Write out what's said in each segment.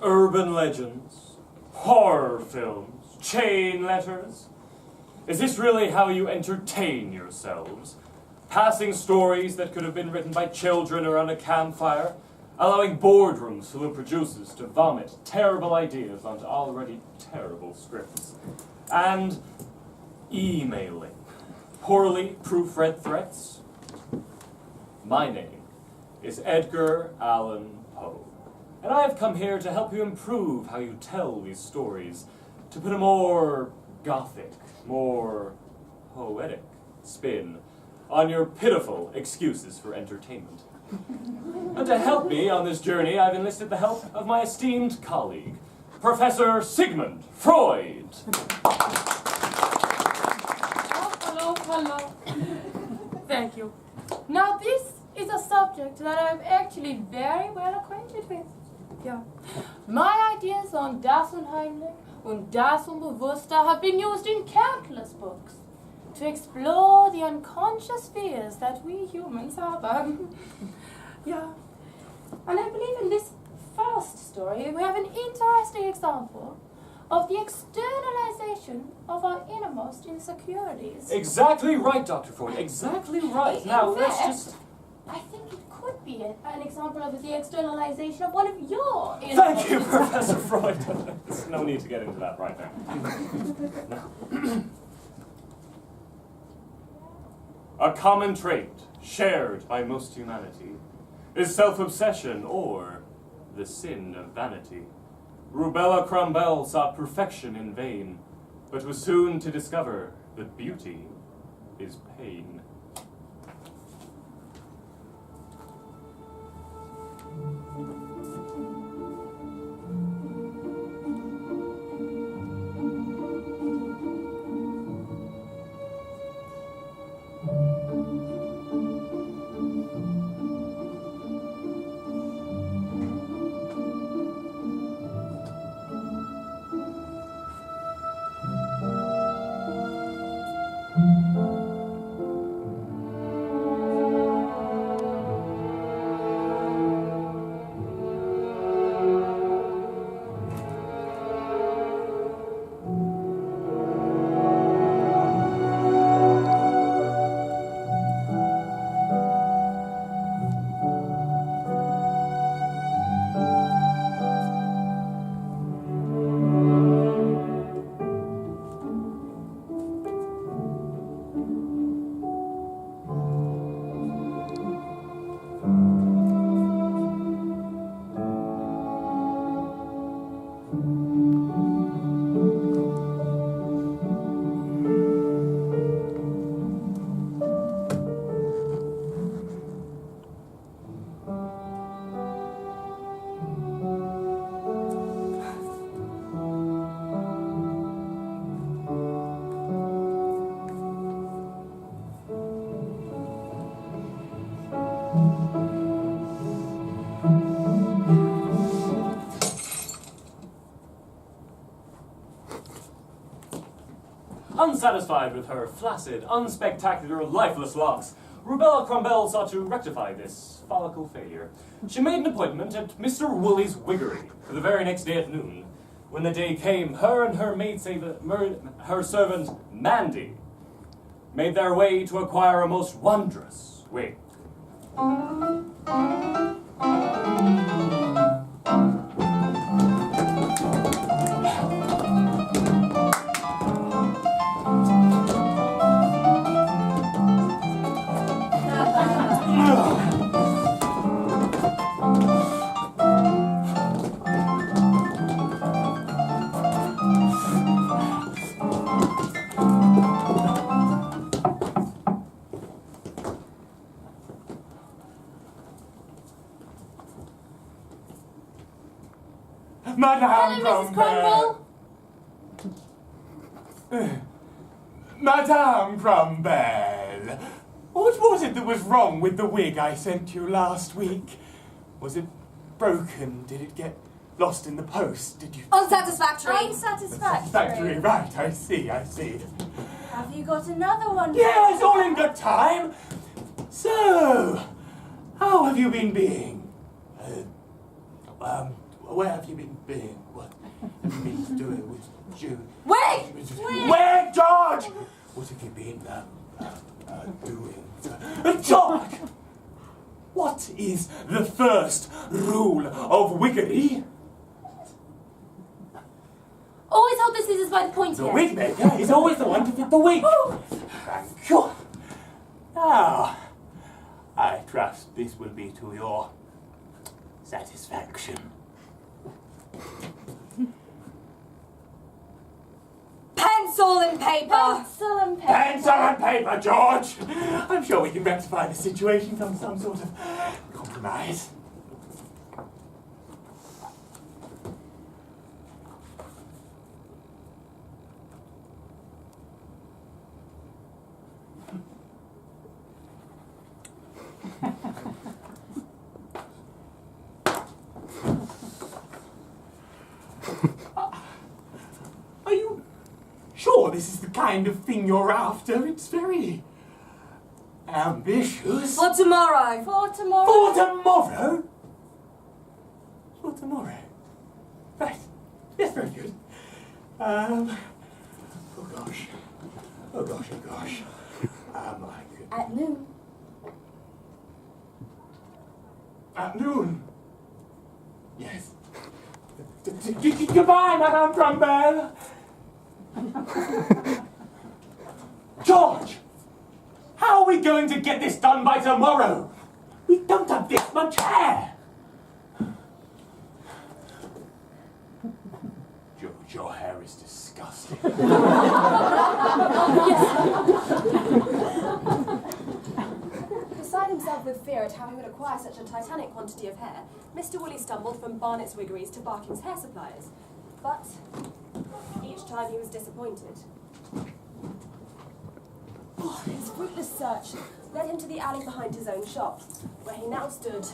Urban legends, horror films, chain letters. Is this really how you entertain yourselves? Passing stories that could have been written by children around a campfire, allowing boardrooms full of producers to vomit terrible ideas onto already terrible scripts, and emailing poorly proofread threats? My name is Edgar Allan Poe, and I have come here to help you improve how you tell these stories, to put a more gothic, more poetic spin on your pitiful excuses for entertainment. And to help me on this journey, I've enlisted the help of my esteemed colleague, Professor Sigmund Freud. Oh, hello. Thank you. Now this is a subject that I'm actually very well acquainted with. Yeah. My ideas on Das Unheimlich und Das Unbewusste have been used in countless books to explore the unconscious fears that we humans have. Yeah. And I believe in this first story we have an interesting example of the externalization of our innermost insecurities. Exactly right, Dr. Freud. Exactly right. Now, let's just... I think it could be an example of the externalization of one of your innermost... Thank you, Professor Freud. There's no need to get into that right now. No. A common trait shared by most humanity is self-obsession, or the sin of vanity. Rubella Crumble sought perfection in vain, but was soon to discover that beauty is pain. Unsatisfied with her flaccid, unspectacular, lifeless locks, Rubella Crumble sought to rectify this follicle failure. She made an appointment at Mr. Woolley's Wiggery for the very next day at noon. When the day came, her and her her servant, Mandy, made their way to acquire a most wondrous wig. Madame Crumble! Madame Crumble, what was it that was wrong with the wig I sent you last week? Was it broken? Did it get lost in the post? Did you... Unsatisfactory. Unsatisfactory, right, I see. Have you got another one? Yes, all in good time. So, how have you been being? Where have you been? What have you been doing with Jude? Wait! Where, George? What have you been doing? George! What is the first rule of wiggery? Always hold the scissors by the pointy The end. wig maker is always the one to fit the wig. Thank you. Now, I trust this will be to your satisfaction. Pencil and paper! Pencil and paper! Pencil and paper, George! I'm sure we can rectify the situation from some sort of compromise. Are you sure this is the kind of thing you're after? It's very ambitious. For tomorrow. For tomorrow? For tomorrow. Right. Yes, very good. Oh gosh. Oh gosh. I could... At noon. At noon? Yes. Goodbye, Madame Crumble! George! How are we going to get this done by tomorrow? We don't have this much hair! George, your hair is disgusting. Beside himself with fear at how he would acquire such a titanic quantity of hair, Mr. Woolley stumbled from Barnett's Wiggeries to Barking's hair suppliers. But each time he was disappointed. His fruitless search led him to the alley behind his own shop, where he now stood,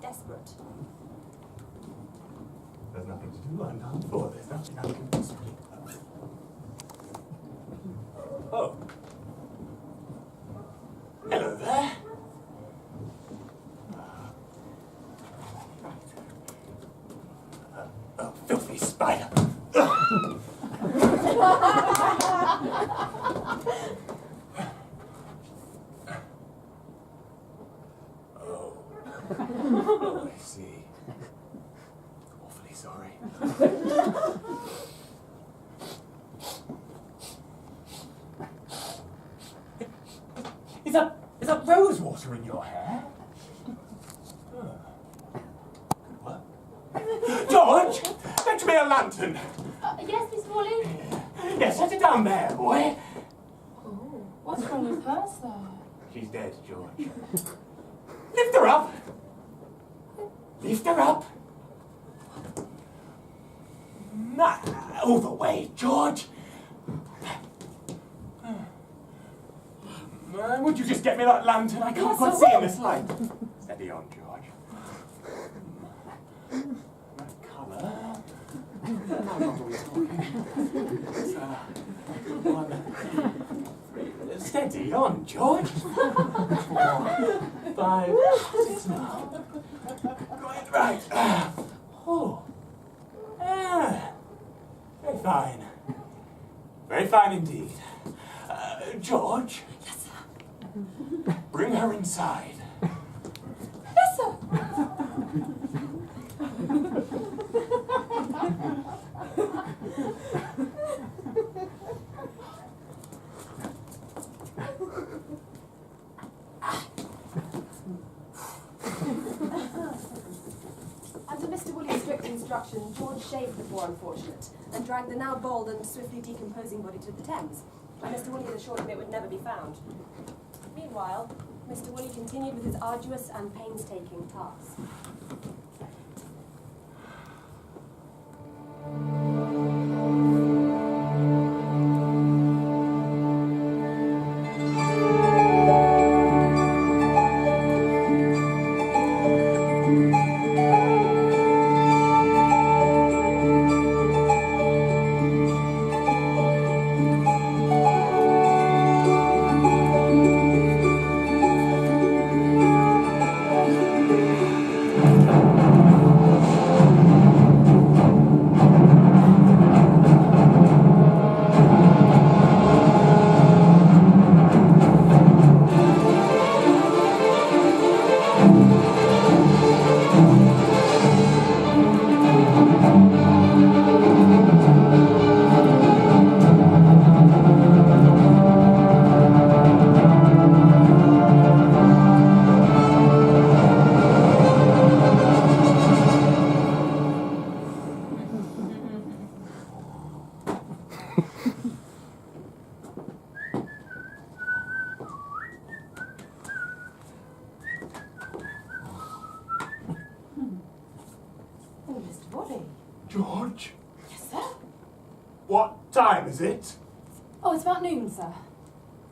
desperate. There's nothing to do, I'm done for. There's nothing I can do. Oh. Hello there. A filthy spider. Oh, I see. Awfully sorry. Is that rose water in your hair? What? George, fetch me a lantern. Yes, Miss Woolley? Yes, set it down there, boy. Oh, what's wrong with her, sir? She's dead, George. Lift her up. Lift her up. All the way, George. Would you just get me that lantern? I can't quite see in this light. Steady on, George. That colour. How long are we talking? It's, 1, 3. Steady on, George. 4, 5, 6 now. Right. Oh. Very fine. Very fine indeed. George. Yes, sir. Bring her inside. Yes, sir. Under Mr. Woolley's strict instruction, George shaved the poor unfortunate and dragged the now bald and swiftly decomposing body to the Thames, where Mr. Woolley assured him it would never be found. Meanwhile, Mr. Woolley continued with his arduous and painstaking task. George? Yes, sir? What time is it? Oh, it's about noon, sir.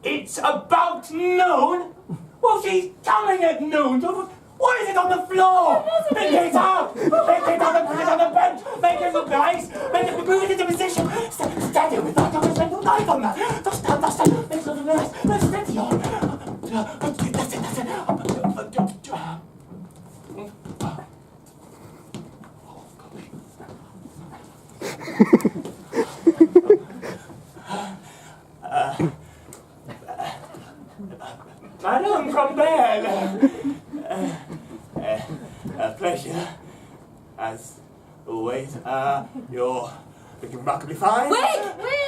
It's about noon? Well, she's coming at noon. Why is it on the floor? Pick it up! Pick it up and put it on the bench! Make it look nice! Make it move it into position! Steady with that! Don't spend all night on that! Don't stand! Make it look nice! Let's steady on! That's it! Madame Crombelle! A pleasure. As always, you're looking remarkably fine. Wig!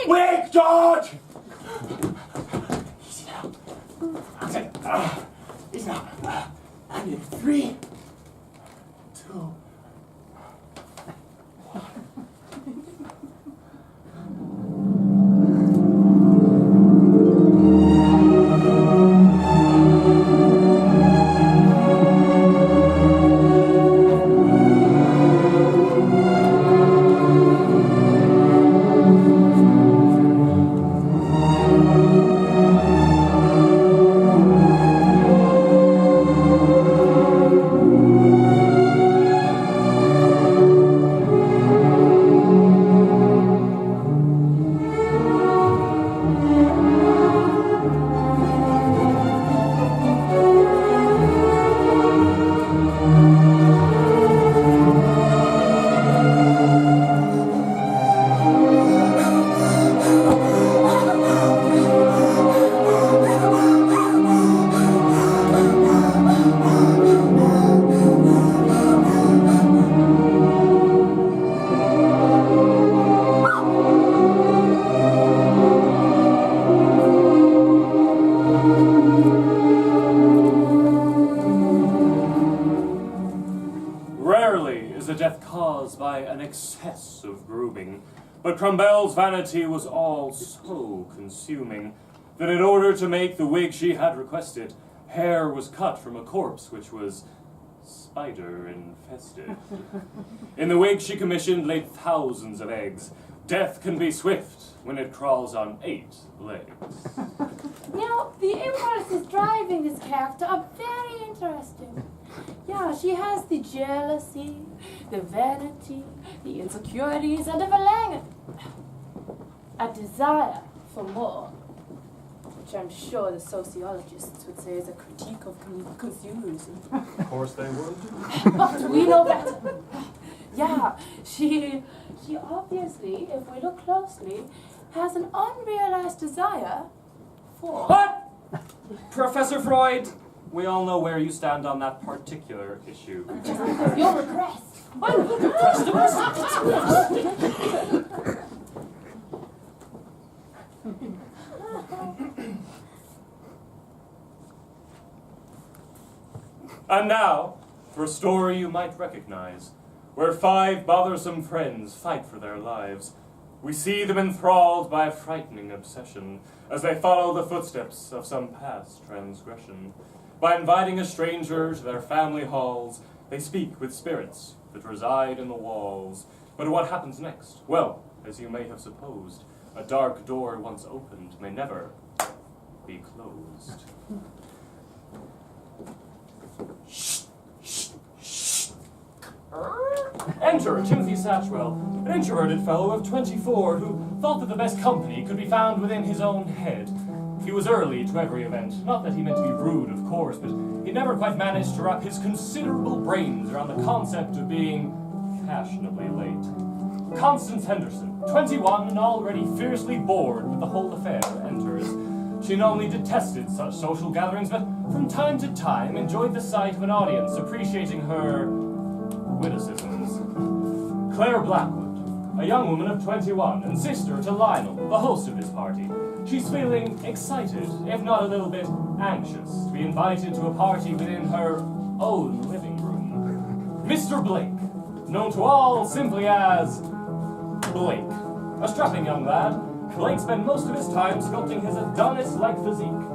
Wig, George! Easy now. Easy now. And in 3, 2, excess of grooming, but Crombelle's vanity was all so consuming that in order to make the wig she had requested, hair was cut from a corpse which was spider-infested. In the wig she commissioned laid thousands of eggs. Death can be swift when it crawls on 8 legs. Now, the impulses driving this character are very interesting. Yeah, she has the jealousy, the vanity, the insecurities, and a desire for more, which I'm sure the sociologists would say is a critique of consumerism. Of course they would. But we know better. Yeah, she obviously, if we look closely, has an unrealized desire for... What? Professor Freud, we all know where you stand on that particular issue. You're repressed. I'm repressed. And now, for a story you might recognize, where 5 bothersome friends fight for their lives. We see them enthralled by a frightening obsession as they follow the footsteps of some past transgression. By inviting a stranger to their family halls, they speak with spirits that reside in the walls. But what happens next? Well, as you may have supposed, a dark door once opened may never be closed. Enter Timothy Satchwell, an introverted fellow of 24 who thought that the best company could be found within his own head. He was early to every event, not that he meant to be rude, of course, but he never quite managed to wrap his considerable brains around the concept of being fashionably late. Constance Henderson, 21 and already fiercely bored with the whole affair, enters. She not only detested such social gatherings, but from time to time enjoyed the sight of an audience appreciating her witticisms. Claire Blackwood, a young woman of 21 and sister to Lionel, the host of this party. She's feeling excited, if not a little bit anxious, to be invited to a party within her own living room. Mr. Blake, known to all simply as Blake. A strapping young lad, Blake spent most of his time sculpting his Adonis-like physique.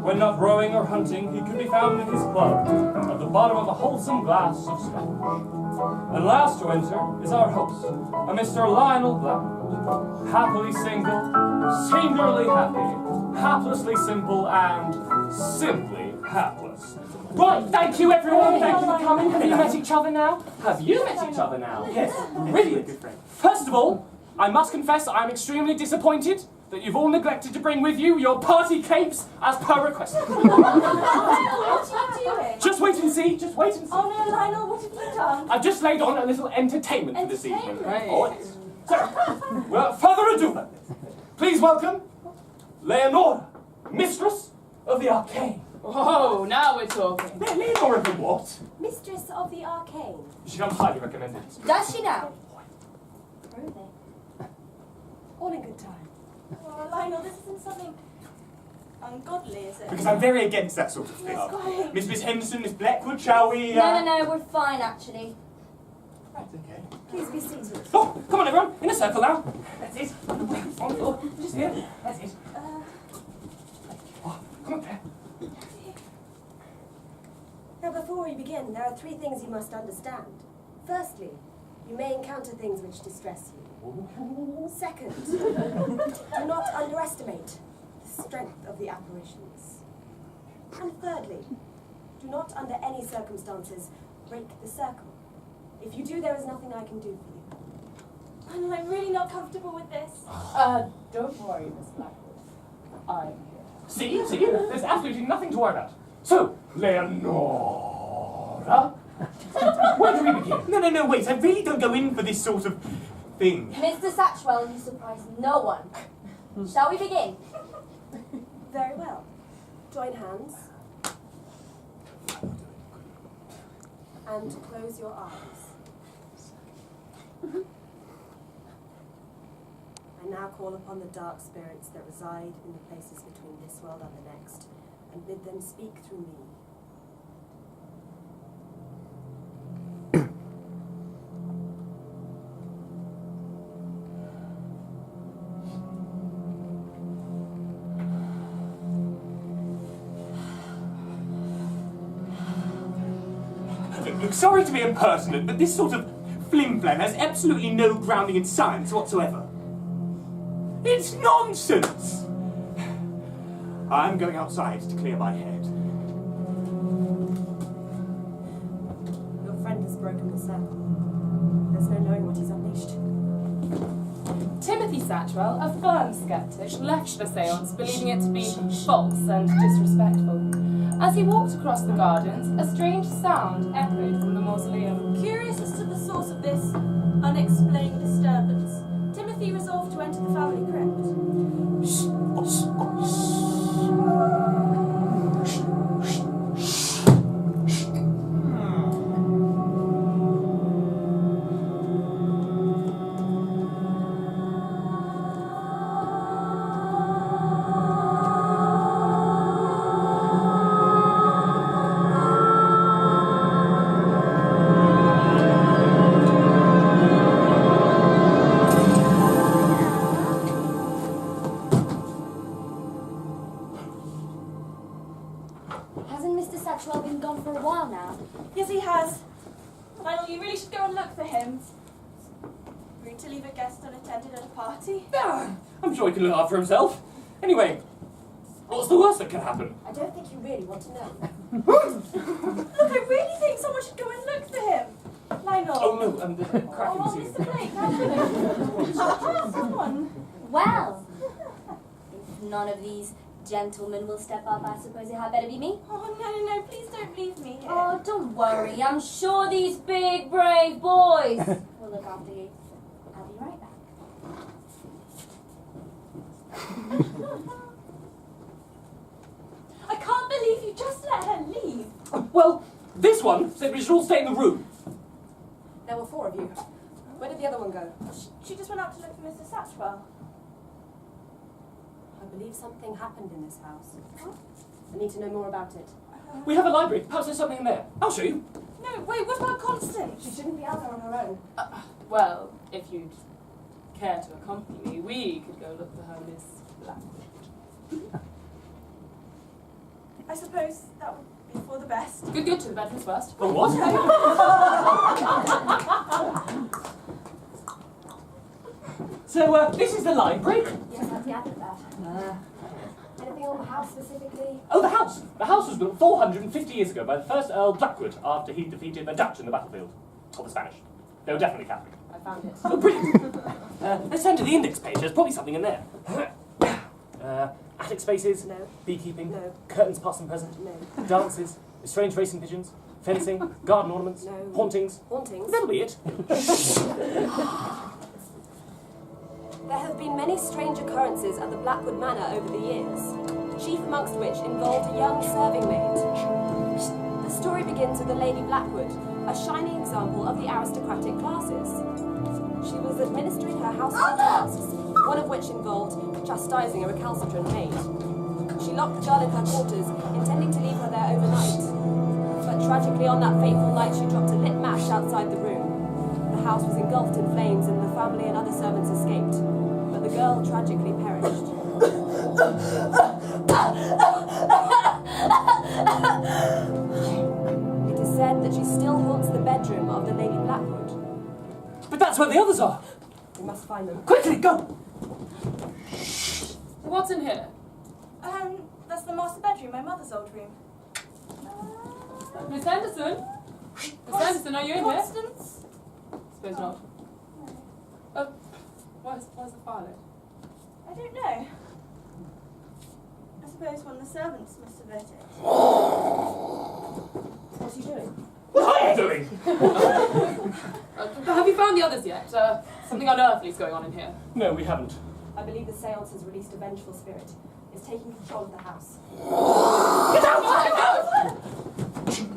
When not rowing or hunting, he could be found in his club, at the bottom of a wholesome glass of Scotch. And last to enter is our host, a Mr. Lionel Blount, happily single, singularly happy, haplessly simple, and simply hapless. Right, thank you everyone, thank you for coming. Have you met each other now? Have you met each other now? Yes, really a good friend. First of all, I must confess that I'm extremely disappointed that you've all neglected to bring with you your party capes as per request. Lionel, what are you doing? Just wait and see, just wait and see. Oh no, Lionel, what have you done? I've just laid on a little entertainment for this evening. Entertainment? Oh, yes. So, without further ado, please welcome Leonora, mistress of the arcane. Oh, now we're talking. Leonora the what? Mistress of the Arcane. She comes highly recommended. Does she now? Really? All in good time. Oh, Lionel, this isn't something ungodly, is it? Because I'm very against that sort of thing. Yes, quite. Miss Henderson, Miss Blackwood, shall we? No, we're fine actually. Right, okay. Please be seated. Oh, come on everyone, in a circle now. That's it. On the floor, just here. That's it. Oh, come on, Claire. Now, before we begin, there are 3 things you must understand. Firstly, you may encounter things which distress you. Second, do not underestimate the strength of the apparitions. And thirdly, do not under any circumstances break the circle. If you do, there is nothing I can do for you. Lionel, I'm really not comfortable with this. Don't worry, Miss Blackwood. I'm here. See, there's absolutely nothing to worry about. So, Leonora, where do we begin? No, wait, I really don't go in for this sort of thing. Mr. Satchwell, you surprise no one. Shall we begin? Very well. Join hands. And close your eyes. I now call upon the dark spirits that reside in the places between this world and the next, and bid them speak through me. Look, sorry to be impertinent, but this sort of flim-flam has absolutely no grounding in science whatsoever. It's nonsense! I'm going outside to clear my head. Your friend has broken the circle. There's no knowing what he's unleashed. Timothy Satchwell, a firm skeptic, left the seance believing it to be false and disrespectful. As he walked across the gardens, a strange sound echoed from the mausoleum. Curious as to the source of this unexplained disturbance, Timothy resolved to enter the family crypt. Hasn't Mr. Satchwell been gone for a while now? Yes, he has. Lionel, you really should go and look for him. Rude to leave a guest unattended at a party. Ah, I'm sure he can look after himself. Anyway, what's the worst that can happen? I don't think you really want to know. Look, I really think someone should go and look for him. Lionel. Oh no, the crack in the Oh, ceiling. Mr. Blake, someone. Well, if none of these gentlemen will step up, I suppose it had better be me. Oh, no, please don't leave me here. Oh, don't worry. I'm sure these big, brave boys will look after you. I'll be right back. I can't believe you just let her leave. Well, this one said we should all stay in the room. There were 4 of you. Where did the other one go? She just went out to look for Mr. Satchwell. I believe something happened in this house. I need to know more about it. We have a library. Perhaps there's something in there. I'll show you. No, wait, what about Constance? She shouldn't be out there on her own. Well, if you'd care to accompany me, we could go look for her, Miss Blackwood. I suppose that would be for the best. Good, good. To the bedrooms first. Oh, what? So, this is the library? Yes, I've gathered that. Anything on the house specifically? Oh, the house! The house was built 450 years ago by the first Earl Blackwood after he defeated the Dutch in the battlefield. Or the Spanish. They were definitely Catholic. I found it. Oh, brilliant! Let's turn to the index page. There's probably something in there. Attic spaces, No. beekeeping, No. curtains past and present, No. dances, strange racing pigeons, fencing, garden ornaments, No. hauntings. Hauntings? That'll be it. There have been many strange occurrences at the Blackwood Manor over the years, chief amongst which involved a young serving maid. The story begins with the Lady Blackwood, a shining example of the aristocratic classes. She was administering her household tasks, one of which involved chastising a recalcitrant maid. She locked the girl in her quarters, intending to leave her there overnight. But tragically on that fateful night she dropped a lit match outside the room. The house was engulfed in flames and the family and other servants escaped. But the girl tragically perished. It is said that she still haunts the bedroom of the Lady Blackwood. But that's where the others are. We must find them. Quickly, go! What's in here? That's the master bedroom, my mother's old room. Miss Henderson? Miss Henderson, are you in here? Constance? Suppose not. Where's the fire lit? I don't know. I suppose one of the servants must have lit it. What's he doing? What are you doing? Have you found the others yet? Something unearthly is going on in here. No, we haven't. I believe the seance has released a vengeful spirit. It's taking control of the house. Get out! Get out!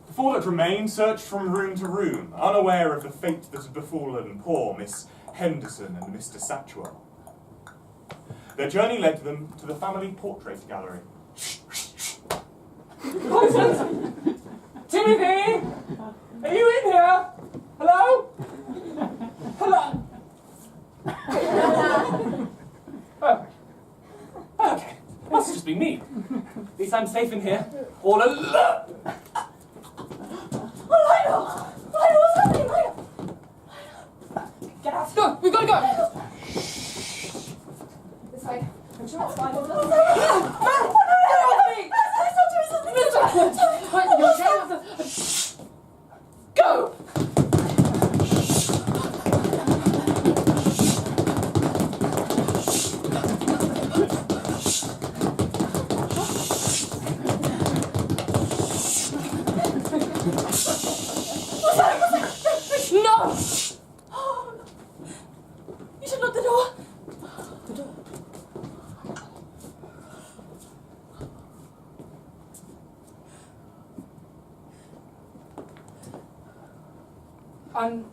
The fallen remain searched from room to room, unaware of the fate that had befallen poor Miss Henderson and Mr. Satchwell. Their journey led them to the family portrait gallery. Timothy! Are you in here? Hello? Hello? Oh. Okay. Must just be me. At least I'm safe in here. All alone. Lionel, what's happening? Lionel! Get out! Go! We've got to go! This way. I'm sure it's fine. Go! No! You should lock the door. I'm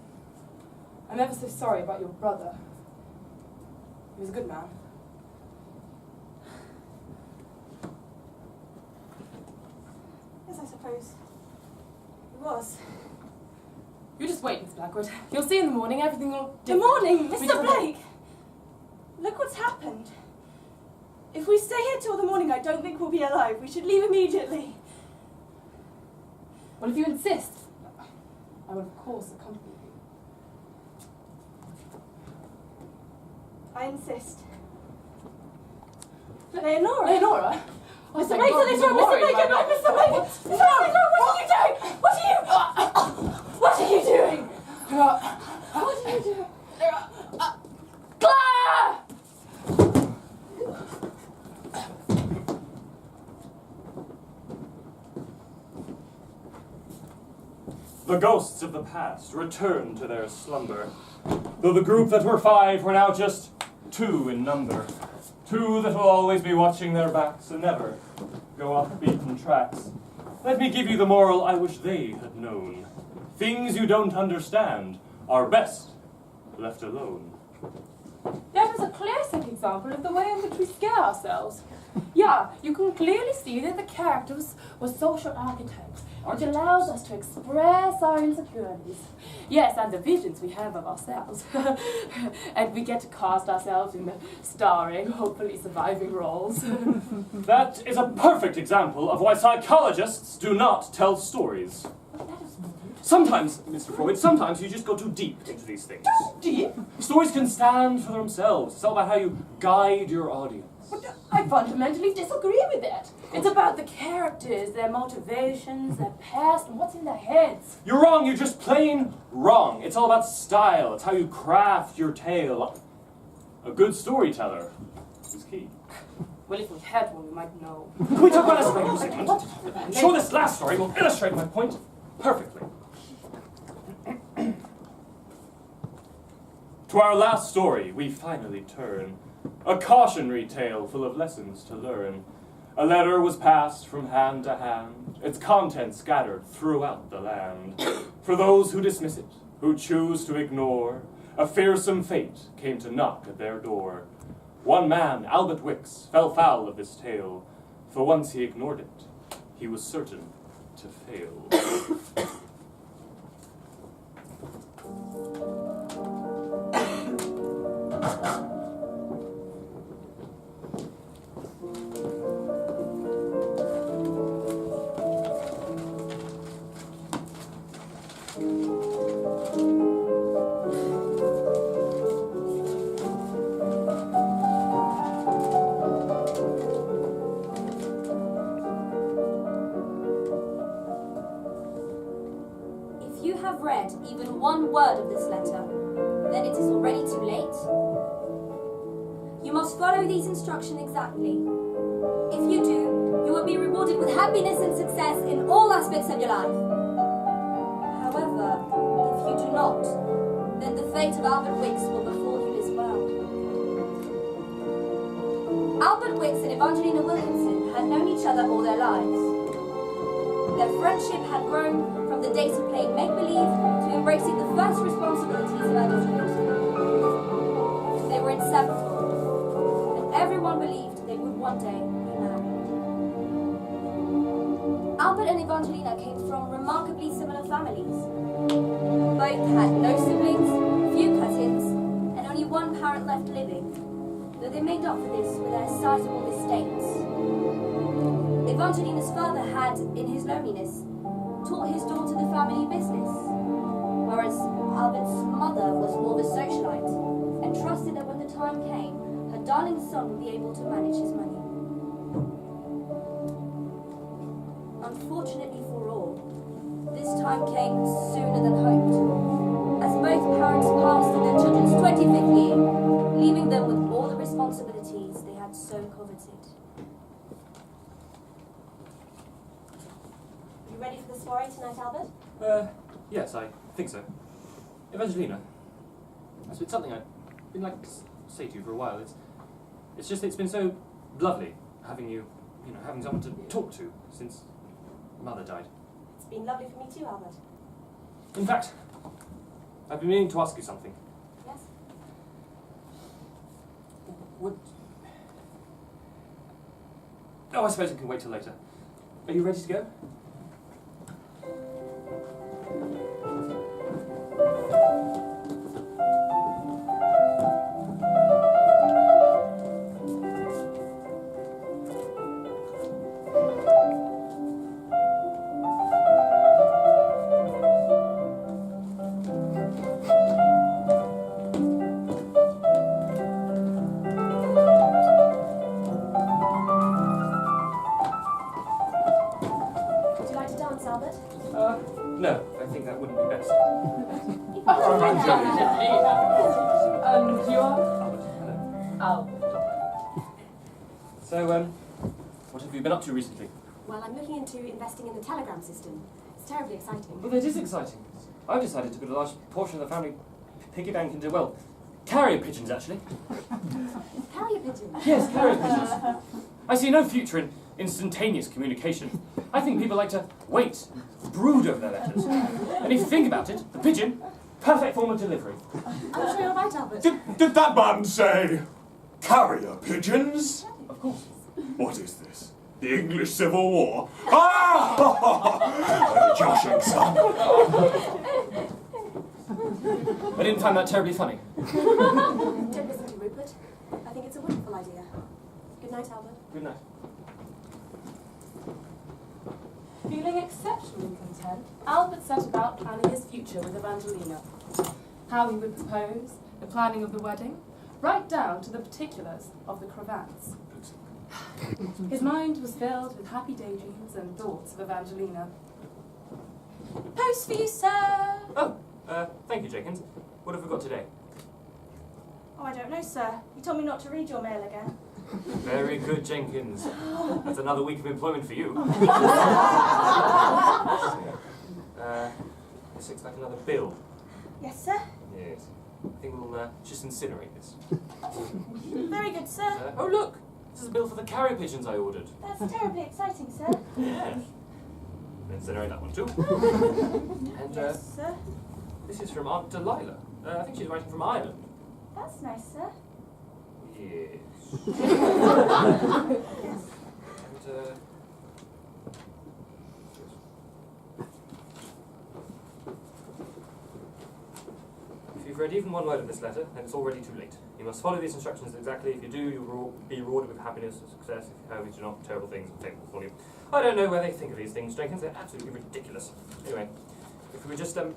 ever so sorry about your brother. He was a good man. Yes, I suppose. It was. You just wait, Miss Blackwood. You'll see in the morning everything will... Good morning, We Mr. just- Blake. Look what's happened. If we stay here till the morning, I don't think we'll be alive. We should leave immediately. Well, if you insist, I will of course accompany you. I insist. Leonora. Leonora? Oh, Mr. thank Blake, God, Mr. you Blake, were worried Mr. Blake, about Mr. Blake, Mr. Blake, what are you doing? What are you? What are you doing? What are you doing? Claire! The ghosts of the past returned to their slumber, though the group that were 5 were now just 2 in number. 2 that will always be watching their backs and never go off beaten tracks. Let me give you the moral I wish they had known. Things you don't understand are best left alone. That was a classic example of the way in which we scare ourselves. Yeah, you can clearly see that the characters were social archetypes, which allows us to express our insecurities. Yes, and the visions we have of ourselves. And we get to cast ourselves in the starring, hopefully surviving roles. That is a perfect example of why psychologists do not tell stories. Sometimes, Mr. Freud, sometimes you just go too deep into these things. Deep? Stories can stand for themselves. It's all about how you guide your audience. I fundamentally disagree with that. It's about the characters, their motivations, their past, and what's in their heads. You're wrong, you're just plain wrong. It's all about style. It's how you craft your tale. A good storyteller is key. Well, if we had one, we might know. Can we talk about this for a second? I'm sure this last story will illustrate my point perfectly. To our last story, we finally turn. A cautionary tale full of lessons to learn. A letter was passed from hand to hand, its contents scattered throughout the land. For those who dismiss it, who choose to ignore, a fearsome fate came to knock at their door. One man, Albert Wicks, fell foul of this tale, for once he ignored it, he was certain to fail. Even one word of this letter, then it is already too late. You must follow these instructions exactly. If you do, you will be rewarded with happiness and success in all aspects of your life. However, if you do not, then the fate of Albert Wicks will befall you as well. Albert Wicks and Evangelina Wilkinson had known each other all their lives. Their friendship had grown from the days of playing make-believe to embracing the first responsibilities of adulthood. They were inseparable, and everyone believed they would one day be married. Albert and Evangelina came from remarkably similar families. Both had no siblings, few cousins, and only one parent left living, though they made up for this with their sizable estates. Evangelina's father had, in his loneliness, taught his daughter the family business, whereas Albert's mother was more of a socialite and trusted that when the time came, her darling son would be able to manage his money. Unfortunately for all, this time came sooner than hoped, as both parents passed in their children's 25th year, leaving them with all the responsibilities they had so coveted. You ready for the soiree tonight, Albert? Yes, I think so. Evangelina, it's something I've been like to say to you for a while. It's just it's been so lovely having you, having someone to talk to since Mother died. It's been lovely for me too, Albert. In fact, I've been meaning to ask you something. Yes? Oh, I suppose it can wait till later. Are you ready to go? No, I think that wouldn't be best. And you are? Albert, hello. Albert. So, what have you been up to recently? Well, I'm looking into investing in the telegram system. terribly exciting. Well, that is exciting. I've decided to put a large portion of the family piggy bank into, well, carrier pigeons, actually. Carrier pigeons? Yes, carrier pigeons. I see no future in instantaneous communication. I think people like to wait, brood over their letters. And if you think about it, the pigeon, perfect form of delivery. I'm sure you're right, Albert. Did that man say carrier pigeons? Of course. What is this? The English Civil War? Ah! Joshing, son. I didn't find that terribly funny. Don't listen to Rupert. I think it's a wonderful idea. Good night, Albert. Good night. Feeling exceptionally content, Albert set about planning his future with Evangelina. How he would propose, the planning of the wedding, right down to the particulars of the cravats. His mind was filled with happy daydreams and thoughts of Evangelina. Post for you, sir. Oh, thank you, Jenkins. What have we got today? Oh, I don't know, sir. You told me not to read your mail again. Very good, Jenkins. That's another week of employment for you. This looks like another bill. Yes, sir. Yes. I think we'll just incinerate this. Very good, sir. Oh, look! This is a bill for the carrier pigeons I ordered. That's terribly exciting, sir. Yes. Incinerate that one too. And Yes, sir. this is from Aunt Delilah. I think she's writing from Ireland. That's nice, sir. Yes. And if you've read even one word of this letter, then it's already too late. You must follow these instructions exactly. If you do, you will be rewarded with happiness and success. If you have, you do not, terrible things will take for you. I don't know where they think of these things, Jenkins. They're absolutely ridiculous. Anyway, if we were just, no.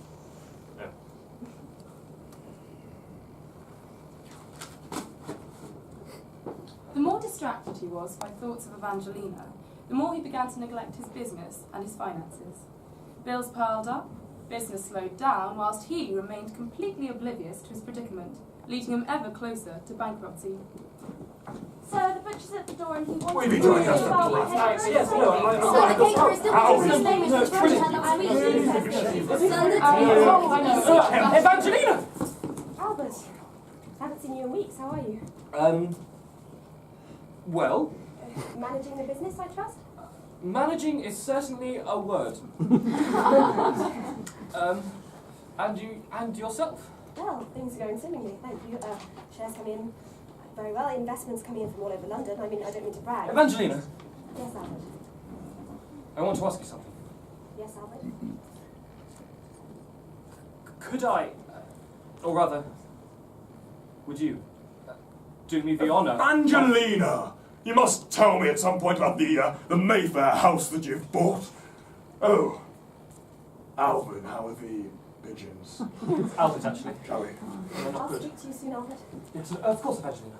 The more distracted he was by thoughts of Evangelina, the more he began to neglect his business and his finances. Bills piled up, business slowed down, whilst he remained completely oblivious to his predicament, leading him ever closer to bankruptcy. Sir, the butcher's at the door and he wants Will to you be doing us know a about blood? my hair. Yes, no, I- So the caterer is still How putting is- his name into the front and that Evangelina! Albert, I haven't seen you in weeks. How are you? Well, Managing the business, I trust? managing is certainly a word. And yourself? Well, things are going swimmingly, thank you. Shares come in very well. Investments coming in from all over London. I mean, I don't mean to brag. Evangelina, Yes, Albert. I want to ask you something. Yes, Albert. Could I, or rather, would you, do me the honour? Angelina! You must tell me at some point about the Mayfair house that you've bought. Oh. Alvin, how are the pigeons? Albert, actually. Shall we? They're not I'll good. speak to you soon, Albert. Yes, of course, Evangelina.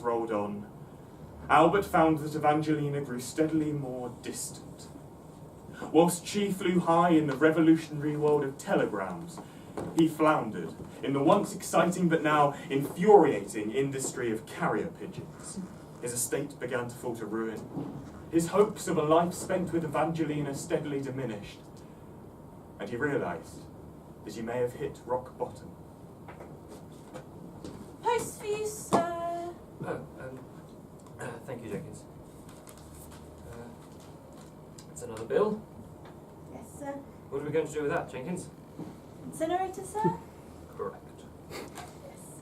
Rolled on, Albert found that Evangelina grew steadily more distant. Whilst she flew high in the revolutionary world of telegrams, he floundered in the once exciting but now infuriating industry of carrier pigeons. His estate began to fall to ruin. His hopes of a life spent with Evangelina steadily diminished. And he realised that he may have hit rock bottom. Post for you, sir. Thank you, Jenkins. It's another bill. Yes, sir. What are we going to do with that, Jenkins? Incinerator, sir? Correct. Yes.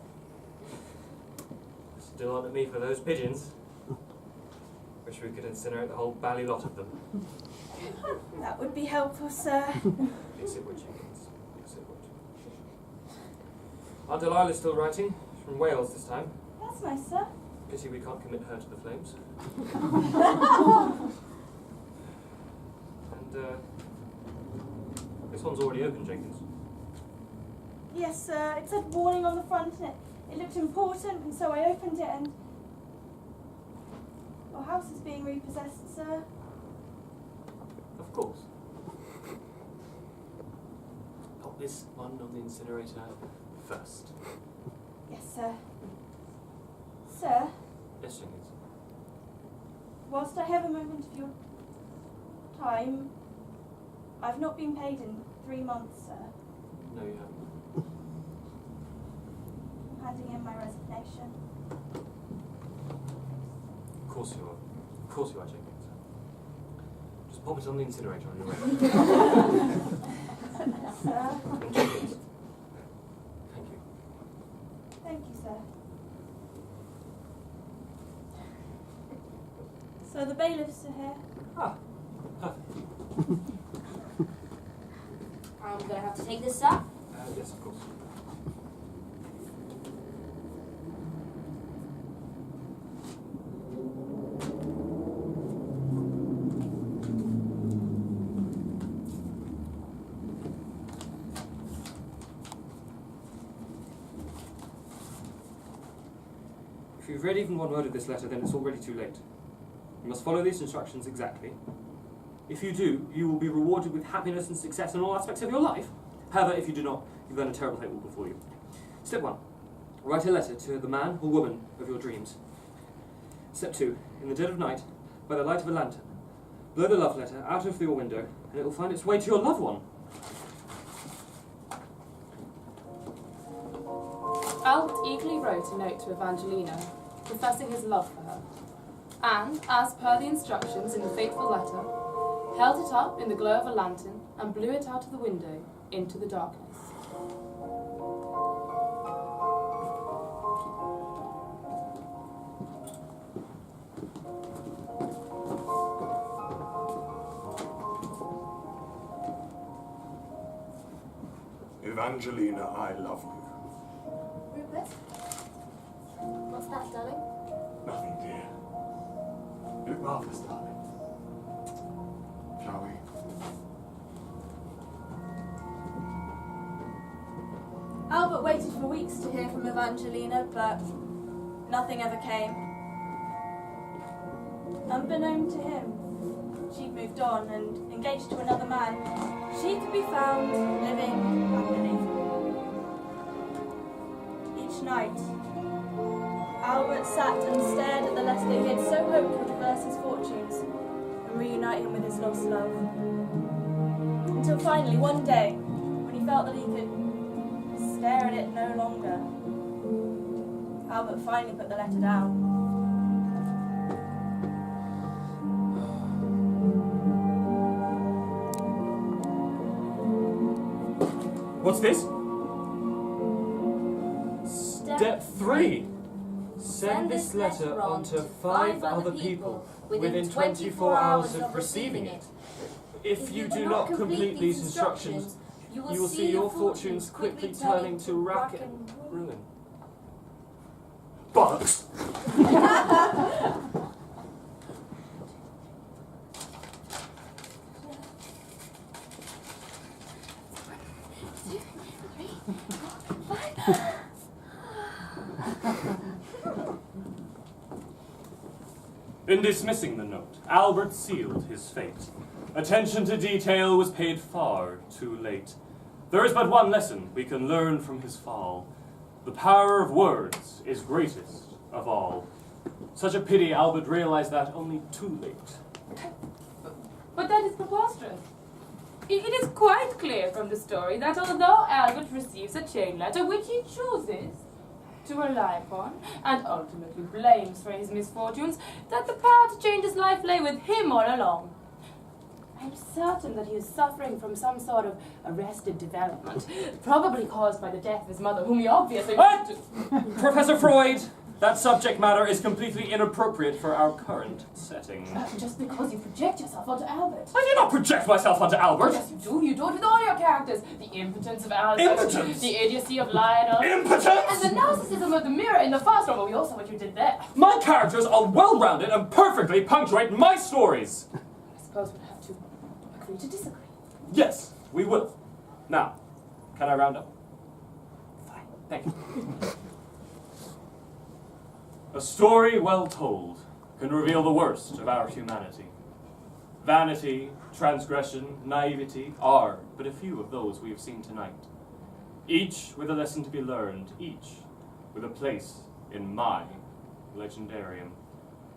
Still on at me for those pigeons. Wish we could incinerate the whole bally lot of them. That would be helpful, sir. Yes, it would, Jenkins. Yes, it would. Aunt Delilah's still writing. She's from Wales this time. That's nice, sir. Pity we can't commit her to the flames. And, this one's already open, Jenkins. Yes, sir. It said warning on the front and it looked important, and so I opened it and... Your house is being repossessed, sir. Of course. Pop this one on the incinerator first. Yes, sir. Sir, Yes, Jenkins. whilst I have a moment of your time, I've not been paid in 3 months, sir. No, you haven't. I'm handing in my resignation. Of course you are. Of course you are, Jenkins. Just pop it on the incinerator on your way. Sir, And Jenkins. Thank you. thank you, sir. So the bailiffs are here. Ah, perfect. I'm going to have to take this, sir. Yes, of course. If you've read even one word of this letter, then it's already too late. You must follow these instructions exactly. If you do, you will be rewarded with happiness and success in all aspects of your life. However, if you do not, you've got a terrible fate all before you. Step 1. Write a letter to the man or woman of your dreams. Step 2. In the dead of night, by the light of a lantern, blow the love letter out of your window, and it will find its way to your loved one. Albert eagerly wrote a note to Evangelina, professing his love for her, and, as per the instructions in the fateful letter, held it up in the glow of a lantern and blew it out of the window into the darkness. Evangelina, I love you. Rupert? What's that, darling? Nothing, dear. You look marvellous, darling. Shall we? Albert waited for weeks to hear from Evangelina, but nothing ever came. Unbeknown to him, she'd moved on and engaged to another man. She could be found living happily. Each night, Albert sat and stared at the letter that he had so hoped would reverse his fortunes and reunite him with his lost love. Until finally, one day, when he felt that he could stare at it no longer, Albert finally put the letter down. What's this? Step 3. Send this letter on to 5 other people within 24 hours of receiving it. If you do not complete these instructions, you will see your fortunes quickly turning to rack and ruin. Bollocks! In dismissing the note, Albert sealed his fate. Attention to detail was paid far too late. There is but one lesson we can learn from his fall. The power of words is greatest of all. Such a pity Albert realized that only too late. But that is preposterous. It is quite clear from the story that although Albert receives a chain letter which he chooses to rely upon, and ultimately blames for his misfortunes, that the power to change his life lay with him all along. I'm certain that he is suffering from some sort of arrested development, probably caused by the death of his mother, whom he obviously... Professor Freud, that subject matter is completely inappropriate for our current setting. Just because you project yourself onto Albert. I do not project myself onto Albert. Yes, you do. You do it with all your characters. The impotence of Albert. Impotence? The idiocy of Lionel. Impotence? And the narcissism of the mirror in the first novel. We all saw what you did there. My characters are well-rounded and perfectly punctuate my stories. I suppose we'll have to agree to disagree. Yes, we will. Now, can I round up? Fine, thank you. A story well told can reveal the worst of our humanity. Vanity, transgression, naivety are but a few of those we have seen tonight. Each with a lesson to be learned, each with a place in my Legendarium.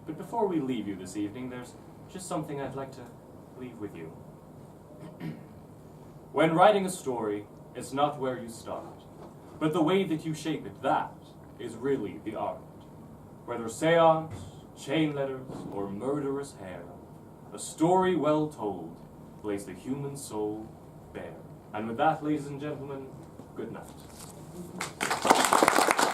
But before we leave you this evening, there's just something I'd like to leave with you. When writing a story, it's not where you start, but the way that you shape it. That is really the art. Whether seance, chain letters, or murderous hair, a story well told lays the human soul bare. And with that, ladies and gentlemen, good night.